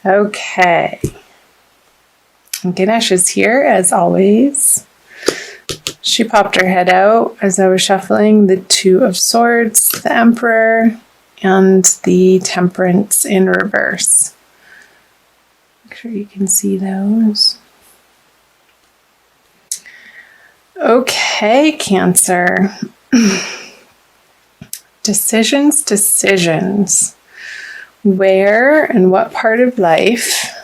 Okay. And Ganesh is here as always. She popped her head out as I was shuffling the Two of Swords, the Emperor, and the Temperance in reverse. Make sure you can see those. Okay, Cancer. Decisions. Where and what part of life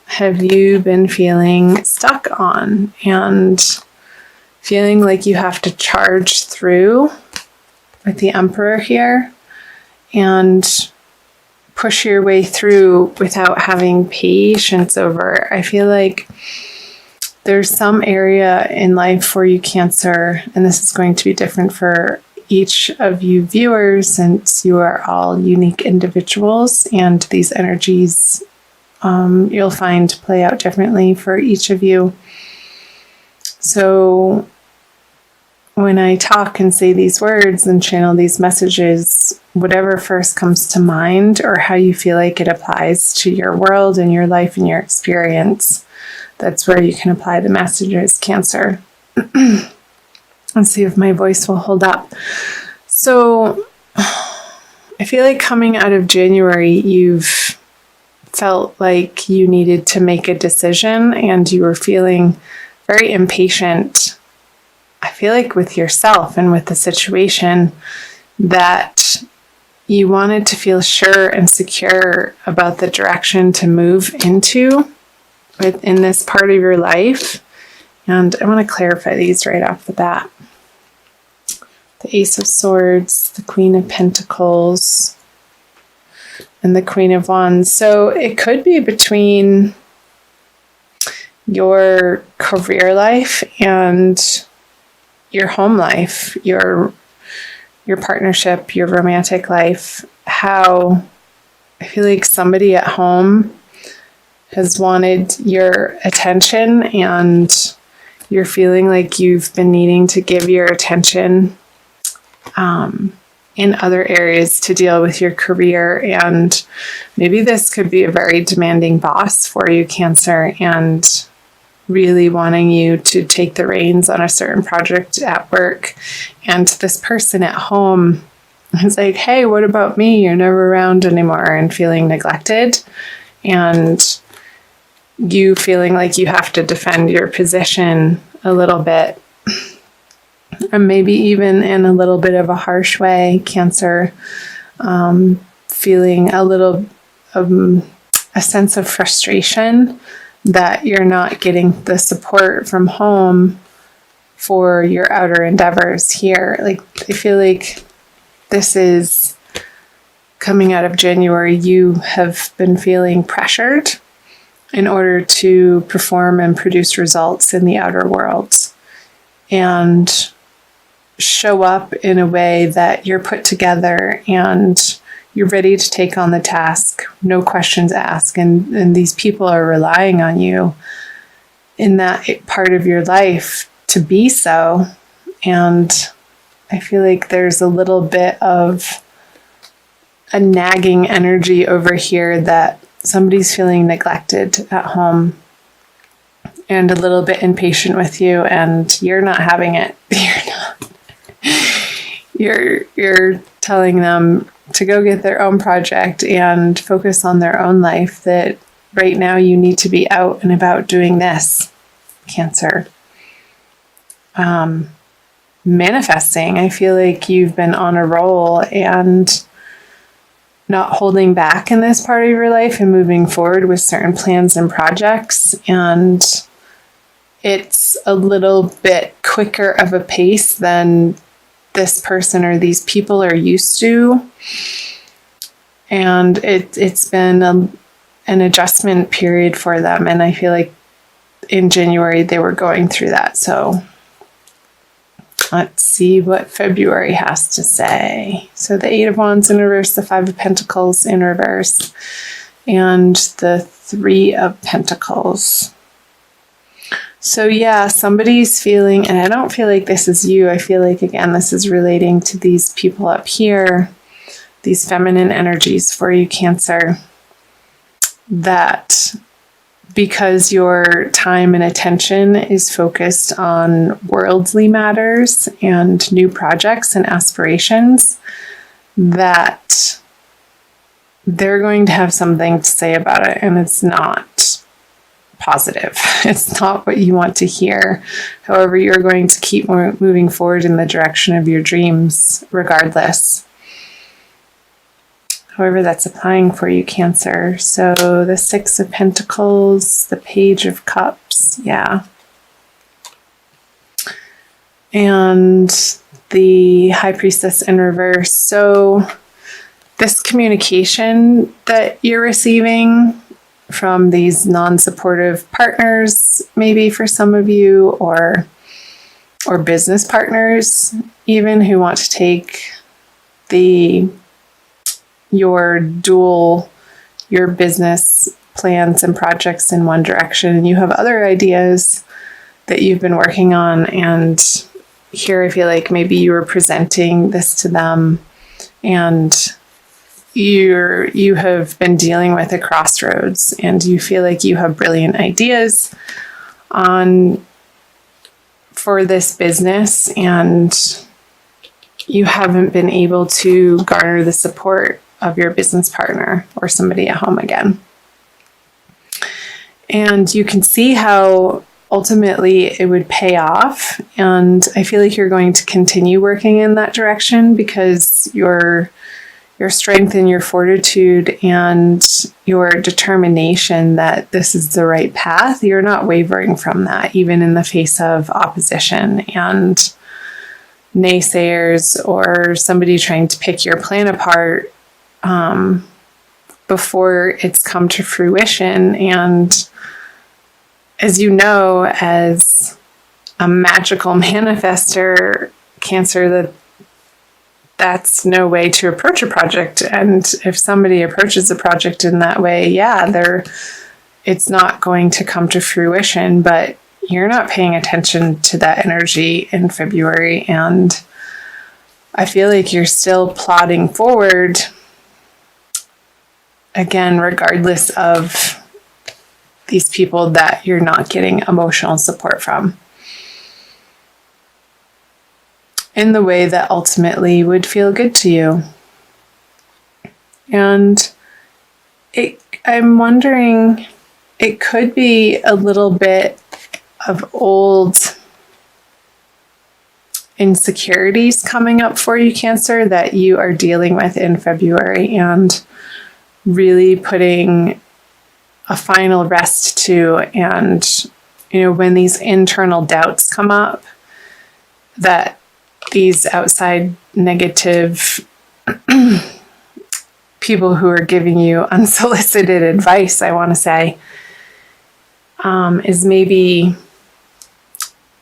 have you been feeling stuck on and feeling like you have to charge through with the Emperor here and push your way through without having patience over? I feel like there's some area in life for you, Cancer, and this is going to be different for each of you viewers since you are all unique individuals, and these energies you'll find play out differently for each of you. So when I talk and say these words and channel these messages, whatever first comes to mind or how you feel like it applies to your world and your life and your experience, that's where you can apply the messages, Cancer. Let's see if my voice will hold up. So I feel like coming out of January, you've felt like you needed to make a decision and you were feeling very impatient. I feel like with yourself and with the situation that you wanted to feel sure and secure about the direction to move into within this part of your life. And I want to clarify these right off the bat. The Ace of Swords, the Queen of Pentacles, and the Queen of Wands. So it could be between your career life and your home life, your partnership, your romantic life. How I feel like somebody at home has wanted your attention and you're feeling like you've been needing to give your attention in other areas to deal with your career. And maybe this could be a very demanding boss for you, Cancer, and really wanting you to take the reins on a certain project at work. And this person at home is like, hey, what about me? You're never around anymore, and feeling neglected. And you feeling like you have to defend your position a little bit, and maybe even in a little bit of a harsh way, Cancer, feeling a little a sense of frustration that you're not getting the support from home for your outer endeavors here. Like, I feel like this is coming out of January, you have been feeling pressured in order to perform and produce results in the outer world and show up in a way that you're put together and you're ready to take on the task, no questions asked, and these people are relying on you in that part of your life to be so. And I feel like there's a little bit of a nagging energy over here that somebody's feeling neglected at home and a little bit impatient with you, and you're not having it. You're telling them to go get their own project and focus on their own life, that right now you need to be out and about doing this, Cancer. Manifesting. I feel like you've been on a roll and not holding back in this part of your life and moving forward with certain plans and projects. And it's a little bit quicker of a pace than this person or these people are used to. And it's been an adjustment period for them. And I feel like in January they were going through that. So let's see what February has to say. So the Eight of Wands in reverse, the Five of Pentacles in reverse, and the Three of Pentacles. So yeah, somebody's feeling, and I don't feel like this is you. I feel like, again, this is relating to these people up here, these feminine energies for you, Cancer. that because your time and attention is focused on worldly matters and new projects and aspirations, that they're going to have something to say about it, and it's not positive. It's not what you want to hear. However, you're going to keep moving forward in the direction of your dreams regardless. However, that's applying for you, Cancer. So the Six of Pentacles, the Page of Cups, yeah. And the High Priestess in reverse. So this communication that you're receiving from these non-supportive partners, maybe for some of you, or business partners even, who want to take your business plans and projects in one direction, and you have other ideas that you've been working on, and here I feel like maybe you were presenting this to them, and you have been dealing with a crossroads, and you feel like you have brilliant ideas for this business, and you haven't been able to garner the support of your business partner or somebody at home again. And you can see how ultimately it would pay off. And I feel like you're going to continue working in that direction because your strength and your fortitude and your determination that this is the right path, you're not wavering from that, even in the face of opposition and naysayers or somebody trying to pick your plan apart before it's come to fruition. And as you know, as a magical manifester, Cancer, that's no way to approach a project. And if somebody approaches a project in that way, it's not going to come to fruition, but you're not paying attention to that energy in February. And I feel like you're still plodding forward, again, regardless of these people that you're not getting emotional support from, in the way that ultimately would feel good to you. And I'm wondering, it could be a little bit of old insecurities coming up for you, Cancer, that you are dealing with in February, and really putting a final rest to. And, when these internal doubts come up, that these outside negative people who are giving you unsolicited advice, I want to say, is maybe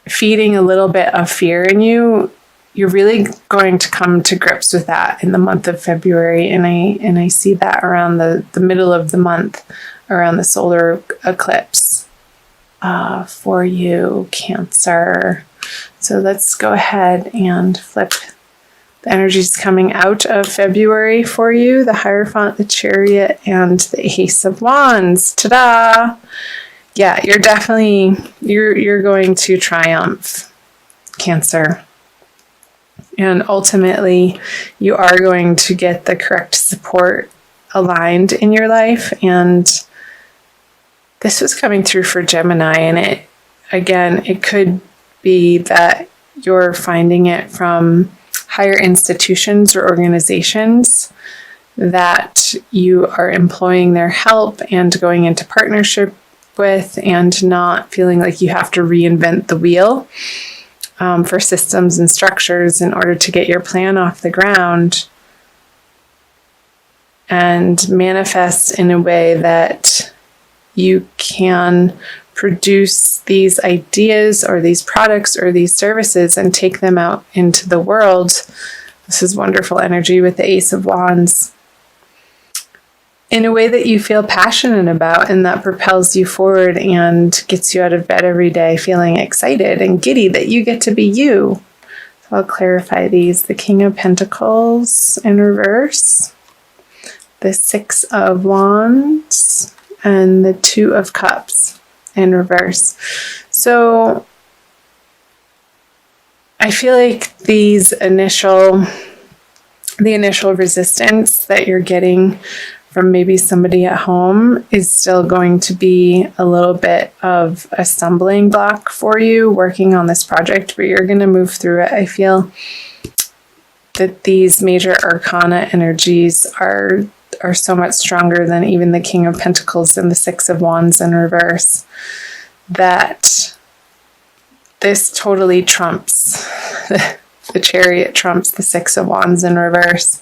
feeding a little bit of fear in you. You're really going to come to grips with that in the month of February. And I see that around the middle of the month, around the solar eclipse for you, Cancer. So let's go ahead and flip the energies coming out of February for you: the Hierophant, the Chariot, and the Ace of Wands. Ta-da! Yeah, you're definitely, you're going to triumph, Cancer. And ultimately, you are going to get the correct support aligned in your life. And this was coming through for Gemini, and it could be that you're finding it from higher institutions or organizations that you are employing their help and going into partnership with, and not feeling like you have to reinvent the wheel for systems and structures in order to get your plan off the ground and manifest in a way that you can produce these ideas or these products or these services and take them out into the world. This is wonderful energy with the Ace of Wands, in a way that you feel passionate about and that propels you forward and gets you out of bed every day feeling excited and giddy that you get to be you. So I'll clarify these: the King of Pentacles in reverse, the Six of Wands, and the Two of Cups in reverse. So I feel like the initial resistance that you're getting from maybe somebody at home is still going to be a little bit of a stumbling block for you working on this project, but you're going to move through it. I feel that these major arcana energies are so much stronger than even the King of Pentacles and the Six of Wands in reverse, that this totally trumps the Chariot, trumps the Six of Wands in reverse.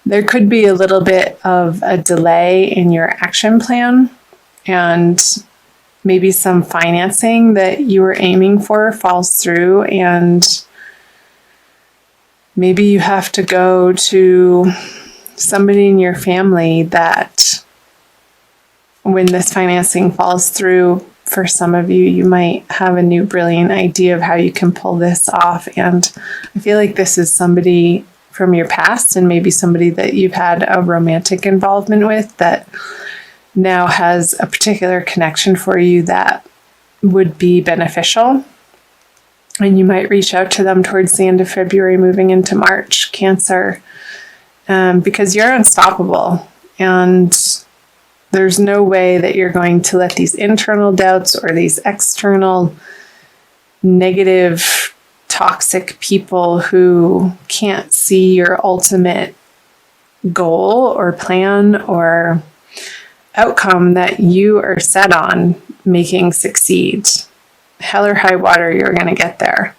There could be a little bit of a delay in your action plan, and maybe some financing that you were aiming for falls through, and maybe you have to go to somebody in your family that, when this financing falls through, for some of you, you might have a new brilliant idea of how you can pull this off. And I feel like this is somebody from your past, and maybe somebody that you've had a romantic involvement with that now has a particular connection for you that would be beneficial. And you might reach out to them towards the end of February, moving into March, Cancer, because you're unstoppable. And there's no way that you're going to let these internal doubts or these external negative, toxic people who can't see your ultimate goal or plan or outcome that you are set on making succeed. Hell or high water, you're going to get there.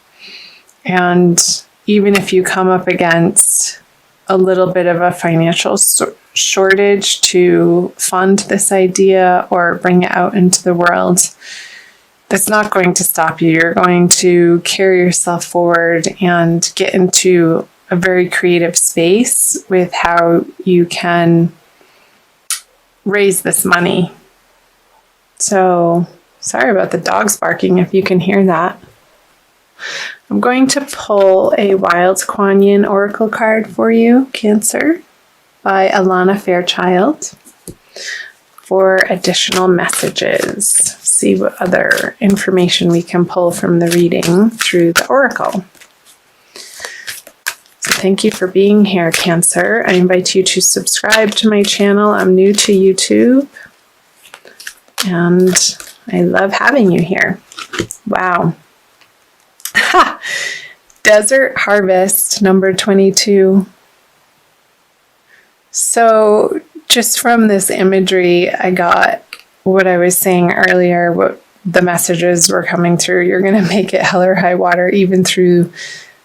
And even if you come up against a little bit of a financial shortage to fund this idea or bring it out into the world, that's not going to stop you. You're going to carry yourself forward and get into a very creative space with how you can raise this money. So, sorry about the dogs barking if you can hear that. I'm going to pull a Wild Kuan Yin Oracle card for you, Cancer, by Alana Fairchild, for additional messages. See what other information we can pull from the reading through the Oracle. So thank you for being here, Cancer. I invite you to subscribe to my channel. I'm new to YouTube, and I love having you here. Wow. Ha! Desert Harvest, number 22. So just from this imagery, I got what I was saying earlier, what the messages were coming through. You're going to make it hell or high water, even through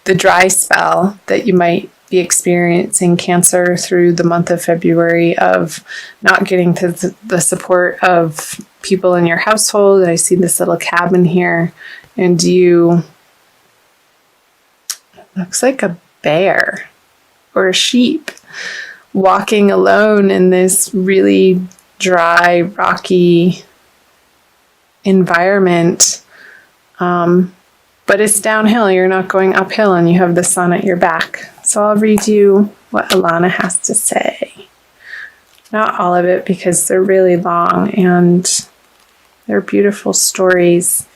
the dry spell that you might be experiencing, Cancer, through the month of February, of not getting to the support of people in your household. I see this little cabin here, and you, looks like a bear or a sheep, walking alone in this really dry, rocky environment. But it's downhill. You're not going uphill, and you have the sun at your back. So I'll read you what Alana has to say. Not all of it, because they're really long and they're beautiful stories.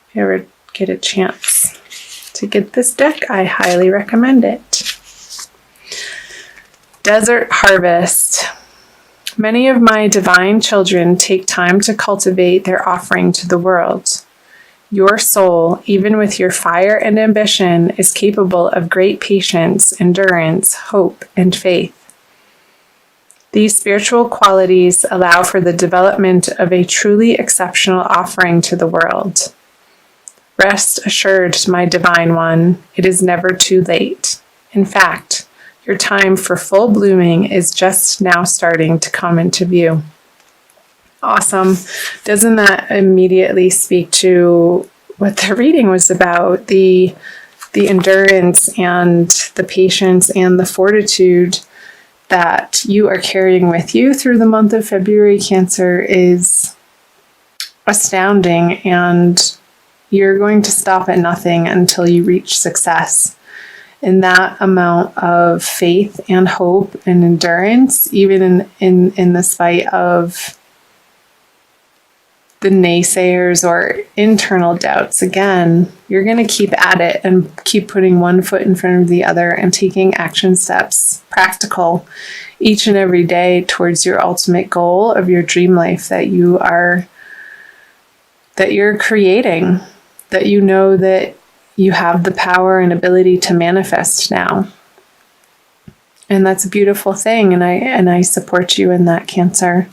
If you ever get a chance to get this deck, I highly recommend it. Desert Harvest. Many of my divine children take time to cultivate their offering to the world. Your soul, even with your fire and ambition, is capable of great patience, endurance, hope, and faith. These spiritual qualities allow for the development of a truly exceptional offering to the world. Rest assured, my divine one, it is never too late. In fact, your time for full blooming is just now starting to come into view. Awesome. Doesn't that immediately speak to what the reading was about? The endurance and the patience and the fortitude that you are carrying with you through the month of February, Cancer, is astounding, and you're going to stop at nothing until you reach success. And that amount of faith and hope and endurance, even in the spite of the naysayers or internal doubts, again, you're going to keep at it and keep putting one foot in front of the other and taking action steps, practical, each and every day towards your ultimate goal of your dream life that you're creating, that you know that you have the power and ability to manifest now. And that's a beautiful thing. And I support you in that, Cancer.